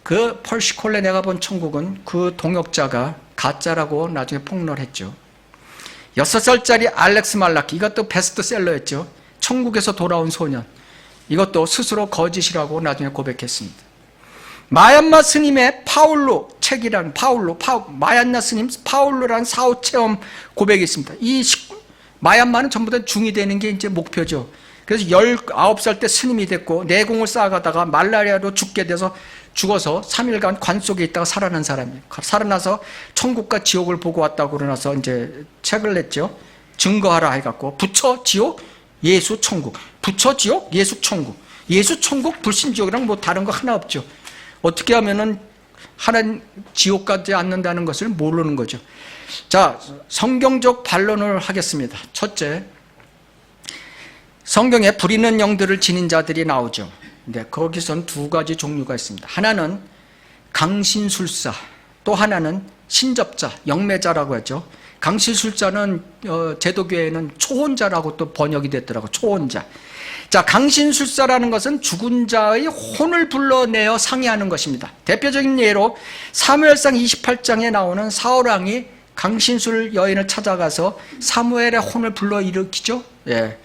그 펄시 콜레 내가 본 천국은 그 동역자가 가짜라고 나중에 폭로했죠. 6살짜리 알렉스 말라키, 이것도 베스트셀러였죠. 천국에서 돌아온 소년, 이것도 스스로 거짓이라고 나중에 고백했습니다. 마얀마 스님의 파울로 책이라는 마얀마 스님 파울로라는 사후 체험 고백이 있습니다. 마얀마는 전부 다 중이 되는 게 이제 목표죠. 그래서 19살 때 스님이 됐고 내공을 쌓아가다가 말라리아로 죽어서 3일간 관 속에 있다가 살아난 사람이에요. 살아나서 천국과 지옥을 보고 왔다고 그러나서 이제 책을 냈죠. 증거하라 해갖고 부처 지옥 예수 천국, 부처 지옥 예수 천국, 예수 천국 불신 지옥이랑 뭐 다른 거 하나 없죠. 어떻게 하면은 하나님 지옥 가지 않는다는 것을 모르는 거죠. 자, 성경적 반론을 하겠습니다. 첫째, 성경에 부리는 영들을 지닌 자들이 나오죠. 근데 거기선 두 가지 종류가 있습니다. 하나는 강신술사, 또 하나는 신접자, 영매자라고 하죠. 강신술자는 제도교회에는 초혼자라고 또 번역이 됐더라고요. 초혼자. 자, 강신술사라는 것은 죽은 자의 혼을 불러내어 상의하는 것입니다. 대표적인 예로 사무엘상 28장에 나오는 사울 왕이 강신술 여인을 찾아가서 사무엘의 혼을 불러일으키죠. 예.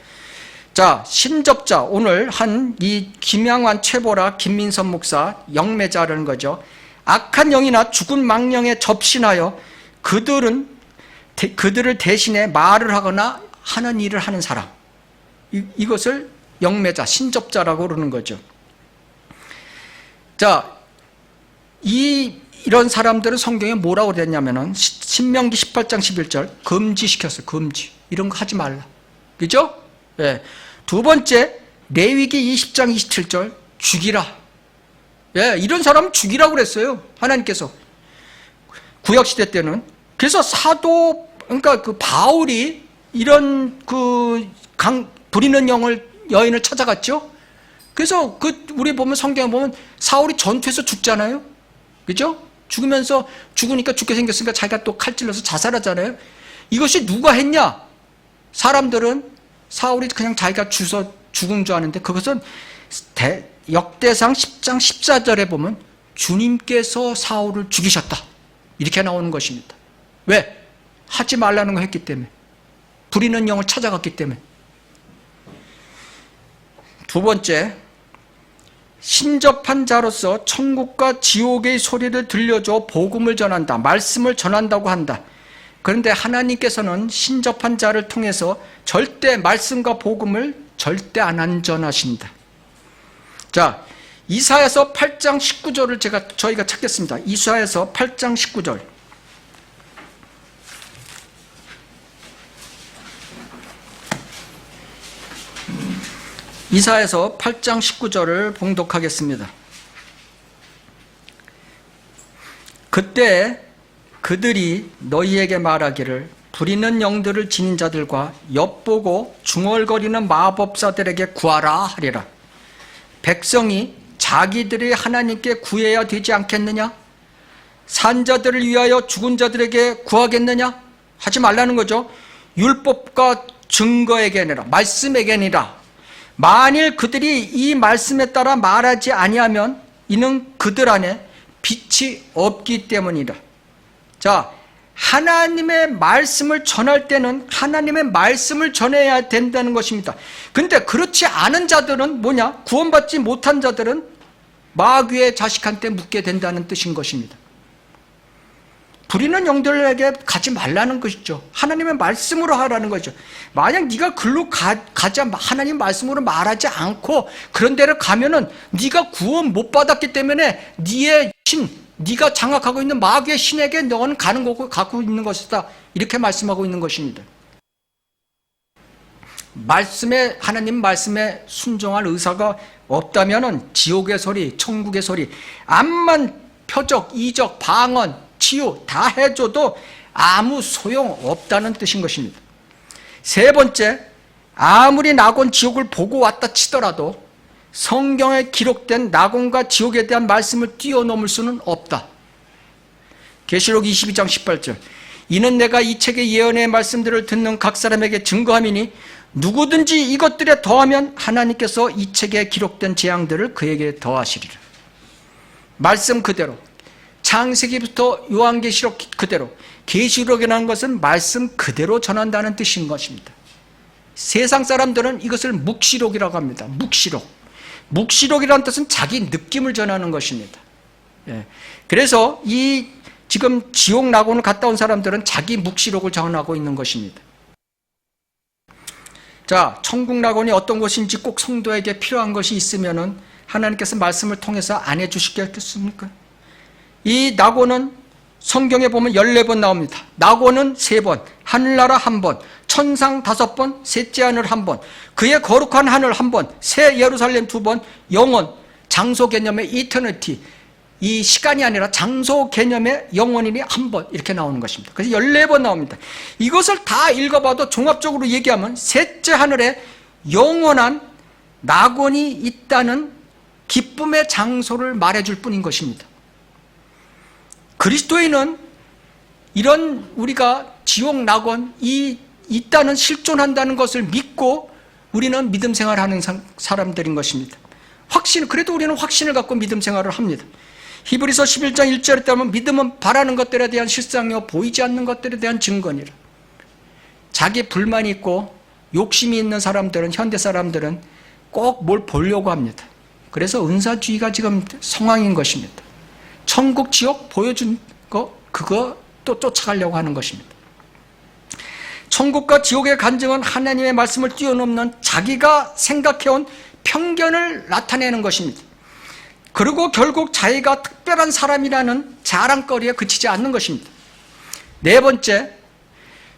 자, 신접자, 오늘 한 이 김양환 최보라 김민선 목사 영매자라는 거죠. 악한 영이나 죽은 망령에 접신하여 그들을 대신해 말을 하거나 하는 일을 하는 사람, 이것을 영매자, 신접자라고 그러는 거죠. 자, 이런 사람들은 성경에 뭐라고 그랬냐면은 신명기 18장 11절 금지시켰어요. 금지. 이런 거 하지 말라. 그죠? 예. 두 번째, 레위기 20장 27절 죽이라. 예, 이런 사람 죽이라고 그랬어요. 하나님께서. 구약시대 때는. 그래서 그러니까 그 바울이 이런 부리는 여인을 찾아갔죠. 그래서 우리 보면 성경에 보면 사울이 전투에서 죽잖아요. 그죠? 죽으니까 죽게 생겼으니까 자기가 또 칼 찔러서 자살하잖아요. 이것이 누가 했냐? 사람들은 사울이 그냥 자기가 죽은 줄 아는데 그것은 역대상 10장 14절에 보면 주님께서 사울을 죽이셨다. 이렇게 나오는 것입니다. 왜? 하지 말라는 거 했기 때문에. 부리는 영을 찾아갔기 때문에. 두 번째, 신접한 자로서 천국과 지옥의 소리를 들려줘 복음을 전한다. 말씀을 전한다고 한다. 그런데 하나님께서는 신접한 자를 통해서 절대 말씀과 복음을 절대 안 안전하신다. 자, 이사야서 8장 19절을 저희가 찾겠습니다. 이사야서 8장 19절. 이사야서 8장 19절을 봉독하겠습니다. 그때 그들이 너희에게 말하기를 부리는 영들을 지닌 자들과 엿보고 중얼거리는 마법사들에게 구하라 하리라. 백성이 자기들이 하나님께 구해야 되지 않겠느냐? 산자들을 위하여 죽은 자들에게 구하겠느냐? 하지 말라는 거죠. 율법과 증거에게 아니라 말씀에게 아니라 만일 그들이 이 말씀에 따라 말하지 아니하면 이는 그들 안에 빛이 없기 때문이라. 자, 하나님의 말씀을 전할 때는 하나님의 말씀을 전해야 된다는 것입니다. 근데 그렇지 않은 자들은 뭐냐? 구원받지 못한 자들은 마귀의 자식한테 묻게 된다는 뜻인 것입니다. 부리는 영들에게 가지 말라는 것이죠. 하나님의 말씀으로 하라는 거죠. 만약 네가 글로 가자 하나님 말씀으로 말하지 않고 그런 데를 가면은 네가 구원 못 받았기 때문에 네가 장악하고 있는 마귀의 신에게 너는 가는 거고 갖고 있는 것이다. 이렇게 말씀하고 있는 것입니다. 말씀에, 하나님 말씀에 순종할 의사가 없다면은 지옥의 소리, 천국의 소리, 암만 표적, 이적, 방언, 치유 다 해줘도 아무 소용 없다는 뜻인 것입니다. 세 번째, 아무리 낙원 지옥을 보고 왔다 치더라도 성경에 기록된 낙원과 지옥에 대한 말씀을 뛰어넘을 수는 없다. 계시록 22장 18절. 이는 내가 이 책의 예언의 말씀들을 듣는 각 사람에게 증거함이니 누구든지 이것들에 더하면 하나님께서 이 책에 기록된 재앙들을 그에게 더하시리라. 말씀 그대로, 창세기부터 요한계시록 그대로, 계시록이라는 것은 말씀 그대로 전한다는 뜻인 것입니다. 세상 사람들은 이것을 묵시록이라고 합니다. 묵시록. 묵시록이라는 뜻은 자기 느낌을 전하는 것입니다. 그래서 이 지금 지옥 낙원을 갔다 온 사람들은 자기 묵시록을 전하고 있는 것입니다. 자, 천국 낙원이 어떤 것인지 꼭 성도에게 필요한 것이 있으면은 하나님께서 말씀을 통해서 안 해주시겠습니까? 이 낙원은 성경에 보면 14번 나옵니다. 낙원은 3번, 하늘나라 1번, 천상 5번, 셋째 하늘 1번, 그의 거룩한 하늘 1번, 새 예루살렘 2번, 영원, 장소 개념의 이터니티, 이 시간이 아니라 장소 개념의 영원인이 1번 이렇게 나오는 것입니다. 그래서 14번 나옵니다. 이것을 다 읽어봐도 종합적으로 얘기하면 셋째 하늘에 영원한 낙원이 있다는 기쁨의 장소를 말해줄 뿐인 것입니다. 그리스도인은 이런 우리가 지옥 낙원이 있다는, 실존한다는 것을 믿고 우리는 믿음 생활하는 사람들인 것입니다. 그래도 우리는 확신을 갖고 믿음 생활을 합니다. 히브리서 11장 1절에 따르면 믿음은 바라는 것들에 대한 실상이요 보이지 않는 것들에 대한 증거니라. 자기 불만이 있고 욕심이 있는 사람들은, 현대 사람들은 꼭 뭘 보려고 합니다. 그래서 은사주의가 지금 성황인 것입니다. 천국 지옥 보여준 거, 그거 또 쫓아가려고 하는 것입니다. 천국과 지옥의 간증은 하나님의 말씀을 뛰어넘는 자기가 생각해온 편견을 나타내는 것입니다. 그리고 결국 자기가 특별한 사람이라는 자랑거리에 그치지 않는 것입니다. 네 번째,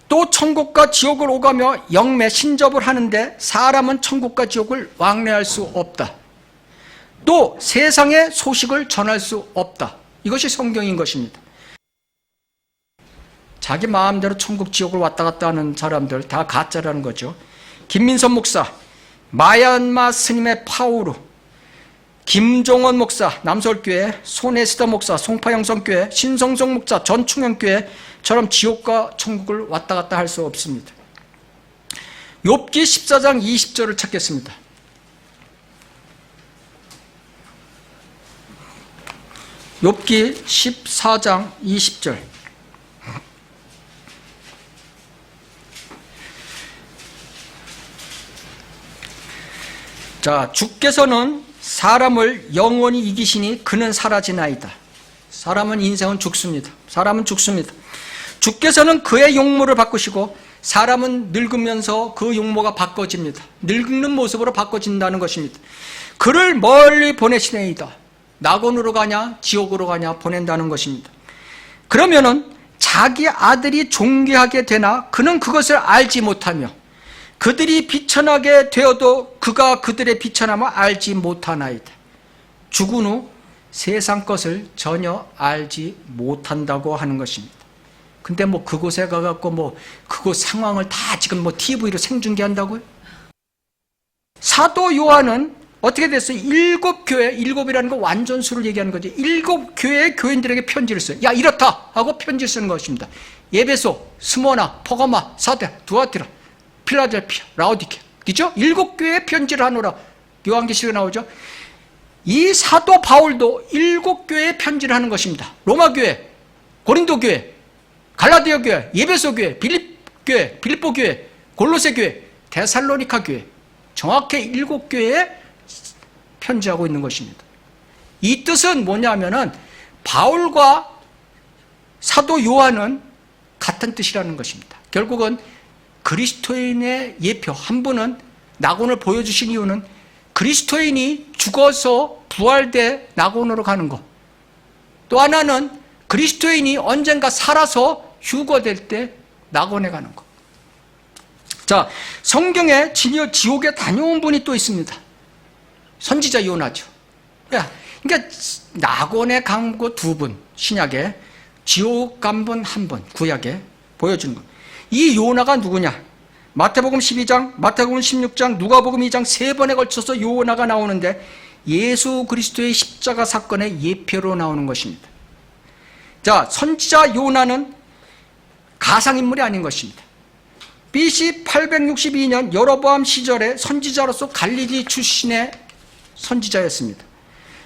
또 천국과 지옥을 오가며 영매 신접을 하는데 사람은 천국과 지옥을 왕래할 수 없다. 또 세상의 소식을 전할 수 없다. 이것이 성경인 것입니다. 자기 마음대로 천국 지옥을 왔다 갔다 하는 사람들 다 가짜라는 거죠. 김민선 목사, 마얀마 스님의 파우루, 김종원 목사, 남서울교회, 손에스더 목사, 송파영성교회, 신성성 목사, 전충현교회처럼 지옥과 천국을 왔다 갔다 할 수 없습니다. 욥기 14장 20절을 찾겠습니다. 욥기 14장 20절. 자, 주께서는 사람을 영원히 이기시니 그는 사라지나이다. 사람은 인생은 죽습니다. 사람은 죽습니다. 주께서는 그의 용모를 바꾸시고 사람은 늙으면서 그 용모가 바꿔집니다. 늙는 모습으로 바꿔진다는 것입니다. 그를 멀리 보내시나이다. 낙원으로 가냐 지옥으로 가냐 보낸다는 것입니다. 그러면은 자기 아들이 존귀하게 되나 그는 그것을 알지 못하며 그들이 비천하게 되어도 그가 그들의 비천함을 알지 못하나이다. 죽은 후 세상 것을 전혀 알지 못한다고 하는 것입니다. 근데 뭐 그곳에 가갖고 뭐 그곳 상황을 다 지금 뭐 TV로 생중계한다고요? 사도 요한은 어떻게 됐어요? 7교회, 7이라는 거 완전수를 얘기하는 거죠. 7교회의 교인들에게 편지를 써요. 야, 이렇다! 하고 편지를 쓰는 것입니다. 예베소, 스모나, 퍼가마, 사데, 두아티라, 필라델피아, 라오디케. 그죠? 7교회에 편지를 하노라. 요한계시록에 나오죠. 이 사도 바울도 7교회에 편지를 하는 것입니다. 로마교회, 고린도교회, 갈라디아 교회, 예베소 교회, 빌립교회, 빌립보 교회, 골로새 교회, 데살로니카 교회. 정확히 7교회에 편지하고 있는 것입니다. 이 뜻은 뭐냐면은 바울과 사도 요한은 같은 뜻이라는 것입니다. 결국은 그리스도인의 예표, 한 분은 낙원을 보여주신 이유는 그리스도인이 죽어서 부활돼 낙원으로 가는 것, 또 하나는 그리스도인이 언젠가 살아서 휴거될 때 낙원에 가는 것. 자, 자, 성경에 지옥에 다녀온 분이 또 있습니다. 선지자 요나죠. 그러니까 낙원에 간 거 두 분, 신약에, 지옥 간 분 한 분, 구약에 보여주는 거. 이 요나가 누구냐? 마태복음 12장, 마태복음 16장, 누가복음 2장 세 번에 걸쳐서 요나가 나오는데 예수 그리스도의 십자가 사건의 예표로 나오는 것입니다. 자, 선지자 요나는 가상인물이 아닌 것입니다. BC 862년 여로보암 시절에 선지자로서 갈릴리 출신의 선지자였습니다.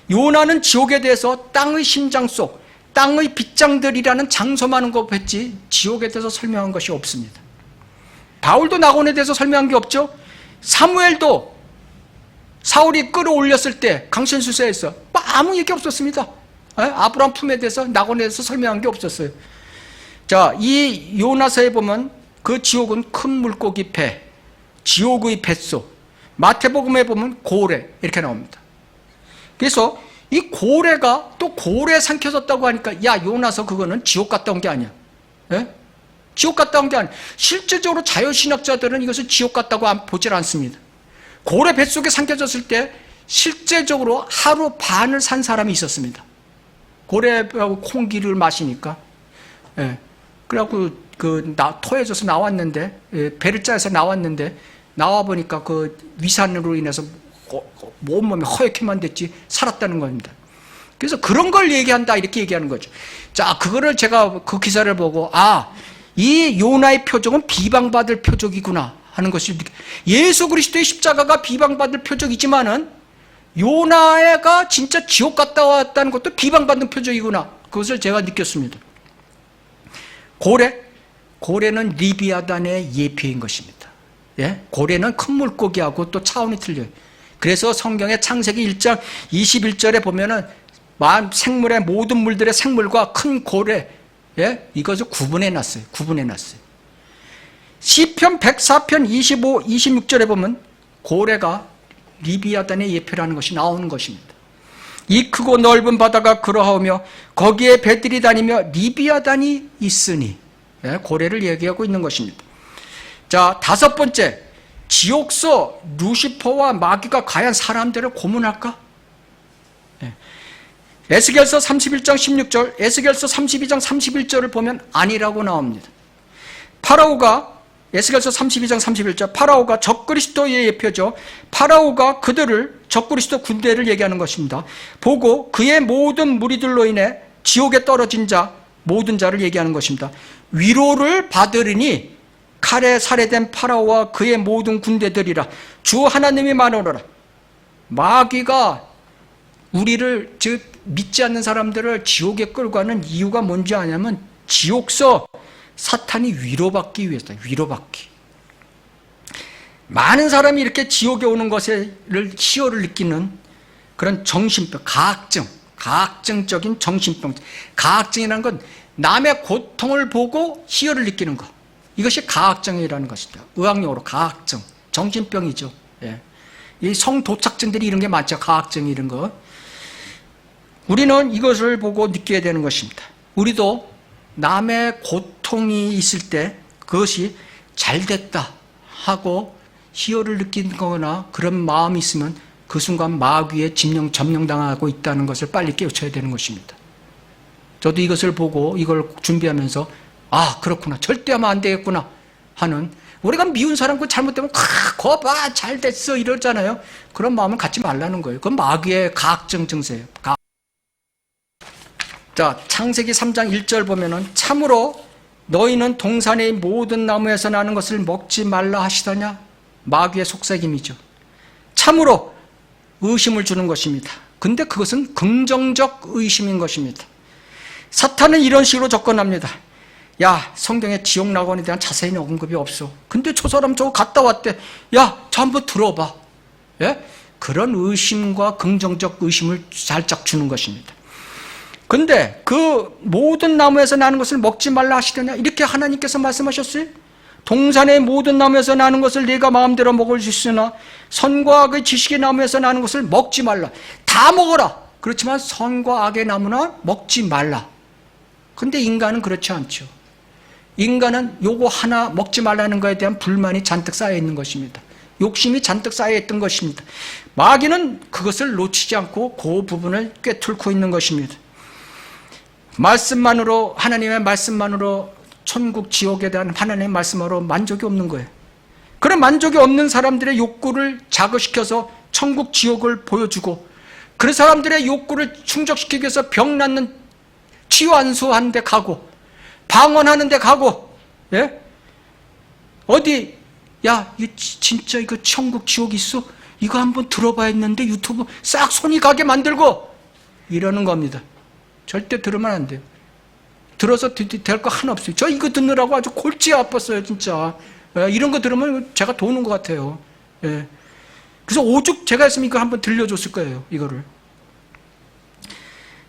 요나는 지옥에 대해서 땅의 심장 속, 땅의 빗장들이라는 장소만 언급했지 지옥에 대해서 설명한 것이 없습니다. 바울도 낙원에 대해서 설명한 게 없죠. 사무엘도 사울이 끌어올렸을 때 강신수세에서 아무 얘기 없었습니다. 아브라함 품에 대해서 낙원에 대해서 설명한 게 없었어요. 자, 이 요나서에 보면 그 지옥은 큰 물고기 배, 지옥의 뱃속, 마태복음에 보면 고래 이렇게 나옵니다. 그래서 이 고래가 또 고래에 삼켜졌다고 하니까 야 요나서 그거는 지옥 갔다 온 게 아니야. 예? 지옥 갔다 온 게 아니야. 실제적으로 자연신학자들은 이것을 지옥 갔다고 보질 않습니다. 고래 뱃속에 삼켜졌을 때 실제적으로 하루 반을 산 사람이 있었습니다. 고래하고 콩기를 마시니까. 예. 그래갖고 토해져서 나왔는데, 배를 짜서 나왔는데, 나와보니까 그 위산으로 인해서 온몸이 허옇게만 됐지 살았다는 겁니다. 그래서 그런 걸 얘기한다 이렇게 얘기하는 거죠. 자, 그거를 제가 그 기사를 보고 이 요나의 표적은 비방받을 표적이구나 하는 것이, 예수 그리스도의 십자가가 비방받을 표적이지만은 요나가 진짜 지옥 갔다 왔다는 것도 비방받는 표적이구나, 그것을 제가 느꼈습니다. 고래는 리비아단의 예표인 것입니다. 예? 고래는 큰 물고기하고 또 차원이 틀려요. 그래서 성경의 창세기 1장 21절에 보면은 생물의 모든 물들의 생물과 큰 고래, 예? 이것을 구분해 놨어요. 시편 104편 25, 26절에 보면 고래가 리비아단의 예표라는 것이 나오는 것입니다. 이 크고 넓은 바다가 그러하오며 거기에 배들이 다니며 리비아단이 있으니, 예? 고래를 얘기하고 있는 것입니다. 자, 다섯 번째, 지옥서 루시퍼와 마귀가 과연 사람들을 고문할까? 에스겔서 31장 16절, 에스겔서 32장 31절을 보면 아니라고 나옵니다. 에스겔서 32장 31절, 파라오가 적그리스도의 예표죠. 파라오가 그들을, 적그리스도 군대를 얘기하는 것입니다. 보고 그의 모든 무리들로 인해 지옥에 떨어진 자, 모든 자를 얘기하는 것입니다. 위로를 받으리니 칼에 살해된 파라오와 그의 모든 군대들이라. 주 하나님이 말하노라. 마귀가 우리를, 즉 믿지 않는 사람들을 지옥에 끌고 가는 이유가 뭔지 아냐면 지옥서 사탄이 위로받기 위해서다. 위로받기. 많은 사람이 이렇게 지옥에 오는 것을 희열을 느끼는 그런 정신병, 가학증적인 정신병. 가학증이라는 건 남의 고통을 보고 희열을 느끼는 것. 이것이 가학증이라는 것입니다. 의학용어로 가학증, 정신병이죠. 예. 이 성도착증들이 이런 게 많죠. 가학증 이런 거. 우리는 이것을 보고 느껴야 되는 것입니다. 우리도 남의 고통이 있을 때 그것이 잘 됐다 하고 희열을 느끼거나 그런 마음이 있으면 그 순간 마귀에 점령당하고 있다는 것을 빨리 깨우쳐야 되는 것입니다. 저도 이것을 보고 이걸 준비하면서 그렇구나, 절대 하면 안 되겠구나 하는, 우리가 미운 사람 그 잘못되면 거 봐 잘 됐어 이러잖아요. 그런 마음을 갖지 말라는 거예요. 그건 마귀의 가학증 증세예요. 자, 창세기 3장 1절 보면은 참으로 너희는 동산의 모든 나무에서 나는 것을 먹지 말라 하시더냐. 마귀의 속삭임이죠. 참으로 의심을 주는 것입니다. 근데 그것은 긍정적 의심인 것입니다. 사탄은 이런 식으로 접근합니다. 야, 성경에 지옥 낙원에 대한 자세히 언급이 없어. 근데 저 사람 저거 갔다 왔대. 야, 저 한번 들어봐. 예? 그런 의심과 긍정적 의심을 살짝 주는 것입니다. 근데 그 모든 나무에서 나는 것을 먹지 말라 하시더냐, 이렇게 하나님께서 말씀하셨어요. 동산의 모든 나무에서 나는 것을 네가 마음대로 먹을 수 있으나 선과 악의 지식의 나무에서 나는 것을 먹지 말라. 다 먹어라. 그렇지만 선과 악의 나무나 먹지 말라. 근데 인간은 그렇지 않죠. 인간은 요거 하나 먹지 말라는 것에 대한 불만이 잔뜩 쌓여 있는 것입니다. 욕심이 잔뜩 쌓여 있던 것입니다. 마귀는 그것을 놓치지 않고 그 부분을 꿰뚫고 있는 것입니다. 말씀만으로, 하나님의 말씀만으로 천국 지옥에 대한 하나님의 말씀으로 만족이 없는 거예요. 그런 만족이 없는 사람들의 욕구를 자극시켜서 천국 지옥을 보여주고, 그런 사람들의 욕구를 충족시키기 위해서 병 낫는 치유안수하는 데 가고, 방언하는 데 가고, 예? 어디 야, 이거 진짜 이거 천국 지옥 있어? 이거 한번 들어봐야 했는데 유튜브 싹 손이 가게 만들고 이러는 겁니다. 절대 들으면 안 돼요. 들어서 될 거 하나 없어요. 저 이거 듣느라고 아주 골치 아팠어요, 진짜. 예, 이런 거 들으면 제가 도는 것 같아요. 예. 그래서 오죽 제가 했으면 이거 한번 들려줬을 거예요, 이거를.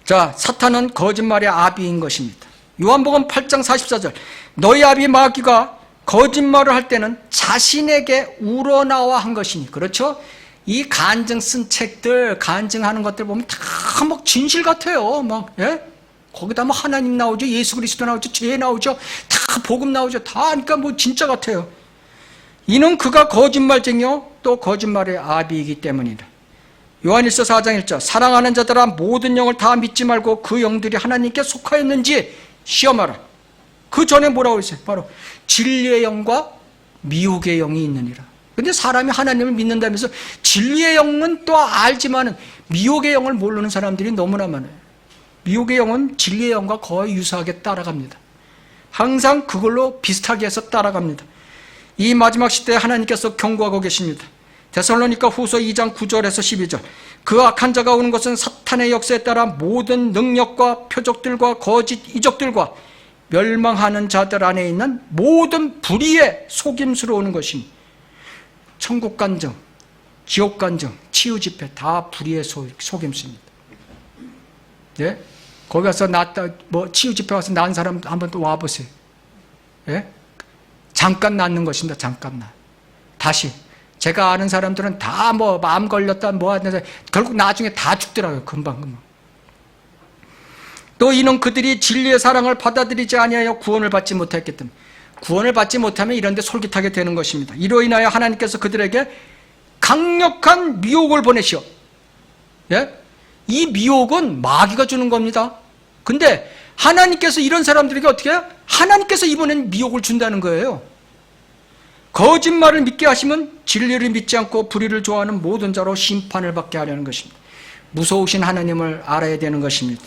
자, 사탄은 거짓말의 아비인 것입니다. 요한복음 8장 44절. 너희 아비 마귀가 거짓말을 할 때는 자신에게 우러나와 한 것이니. 그렇죠? 이 간증 쓴 책들, 간증하는 것들 보면 다 막 진실 같아요. 막, 예? 거기다 뭐 하나님 나오죠, 예수 그리스도 나오죠, 죄 나오죠, 다 복음 나오죠. 다 하니까 뭐 진짜 같아요. 이는 그가 거짓말쟁이요 또 거짓말의 아비이기 때문이다. 요한일서 4장 1절. 사랑하는 자들아 모든 영을 다 믿지 말고 그 영들이 하나님께 속하였는지 시험하라. 그 전에 뭐라고 했어요? 바로 진리의 영과 미혹의 영이 있느니라. 근데 사람이 하나님을 믿는다면서 진리의 영은 또 알지만은 미혹의 영을 모르는 사람들이 너무나 많아요. 미혹의 영은 진리의 영과 거의 유사하게 따라갑니다. 항상 그걸로 비슷하게 해서 따라갑니다. 이 마지막 시대에 하나님께서 경고하고 계십니다. 데살로니가 후서 2장 9절에서 12절. 그 악한 자가 오는 것은 사탄의 역사에 따라 모든 능력과 표적들과 거짓 이적들과 멸망하는 자들 안에 있는 모든 불의의 속임수로 오는 것이니, 천국 간증, 지옥 간증, 치유 집회 다 불의의 속임수입니다. 예? 거기 가서 치유 집회 가서 낳은 사람 한번 또 와보세요. 예? 잠깐 낳는 것입니다. 잠깐 다시. 제가 아는 사람들은 다 뭐 마음 걸렸다 뭐 하는데 결국 나중에 다 죽더라고요. 금방. 또 이는 그들이 진리의 사랑을 받아들이지 아니하여 구원을 받지 못했기 때문에. 구원을 받지 못하면 이런 데 솔깃하게 되는 것입니다. 이로 인하여 하나님께서 그들에게 강력한 미혹을 보내시오. 예? 이 미혹은 마귀가 주는 겁니다. 근데 하나님께서 이런 사람들에게 어떻게 해요? 하나님께서 이번엔 미혹을 준다는 거예요. 거짓말을 믿게 하시면 진리를 믿지 않고 불의를 좋아하는 모든 자로 심판을 받게 하려는 것입니다. 무서우신 하나님을 알아야 되는 것입니다.